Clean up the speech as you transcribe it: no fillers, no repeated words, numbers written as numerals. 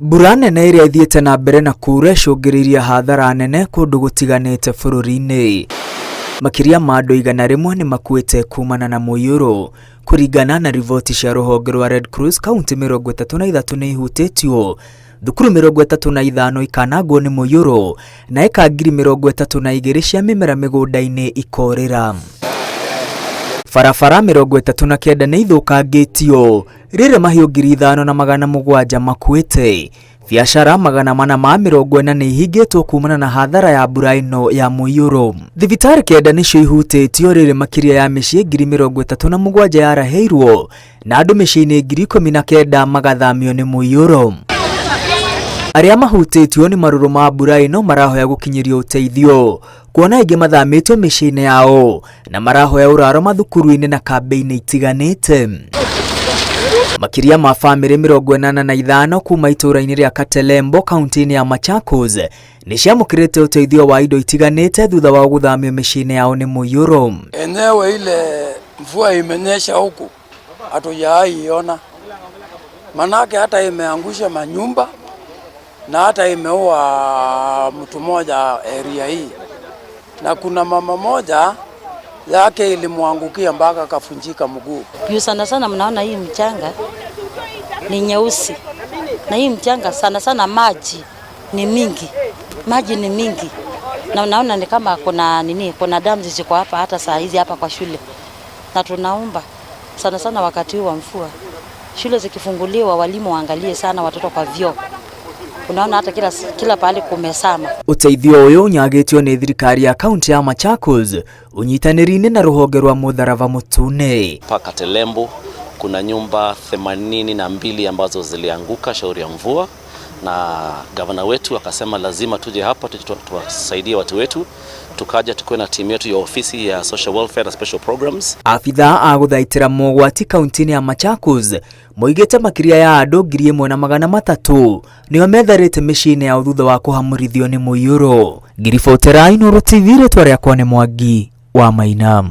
Mbura nene iria ithiĩte na mbere na kuura icũngĩrĩirie hathara nene kũndũ gũtiganĩte bũrũri-inĩ. Makĩria ma andũ 100 nĩ makuĩte kumana na mũiyũro. Kũringana na riboti cia rũhonge rwa Red Cross, kaunti 33 nĩ ihutĩtio, thukuru 35 ikanangwo nĩ mũiyũro, na eka 32,000 cia mĩmera mĩgũnda-inĩ ikorĩra. Barabara 39 nĩ ithũkangĩtio, rĩrĩ mahiũ 5,700 makuĩte. Biacara 440 nĩ ihingĩtwo kumana na hathara ya mbura ĩno ya mũiyũro. Thibitarĩ 9 nĩcio ihutĩtio, rĩrĩ makĩria ya mĩciĩ 37,000 yarahĩirwo, na andũ mĩciĩ-inĩ 19,000 magathamio nĩ mũiyũro. Arĩa mahutĩtio nĩ marũrũ ma mbura ĩno marahoya gũkinyĩrio ũteithio, kuona aingĩ mathamĩtio mĩciĩ-inĩ yao na marahoya ũraro mathukuru-inĩ na kambĩ-inĩ itiganĩte. Makĩria ma bamĩrĩ 85 kuma itũũra-inĩ rĩa Katelembo kaunti-inĩ ya Machakos nĩ ciamũkĩrĩte ũteithio wa indo itiganĩte thutha wa gũthamio mĩciĩ-inĩ yao nĩ mũiyũro. Eneo ile mvua imenyesha huku hatujaiona, manake hata imeangusha manyumba na hata imeua mtu mmoja area hii, na kuna mama moja yake ilimwangukia mpaka akafunjika mguu. Sana sana mnaona hii mchanga ni nyeusi, na hii mchanga sana sana maji ni mingi, na unaona ni kama kuna damu ziko hapa hata saa hizi hapa kwa shule, na tunaomba sana sana wakati huu wa mvua shule zikifunguliwa walimu waangalie sana watoto kwa vyoo. Unaona hata kila pahali kumesama. Ũteithio ũyũ ũnyagĩtio nĩ thirikari ya kaunti ya Machakos ũnyitanĩri-inĩ na rũhonge rwa Mũtharaba Mũtune. Katelembo kuna nyumba 82 ambazo zilianguka shauri ya mvua, na gavana wetu akasema lazima tuje hapa tuwasaidie watu wetu. Tukaja tukiwa na timu yetu ya ofisi ya social welfare and special programs. Afitha a gũthaitĩra mogwati kaunti-inĩ ya Machakos moigĩte makĩria ya andũ 1,300 nĩo metharĩte mĩciĩ-inĩ yao thutha wa kũhamũrithio nĩ mũiyũro. Ngiribotera Inooro TV, rĩtwa rĩakwa nĩ Mwangi wa Maina.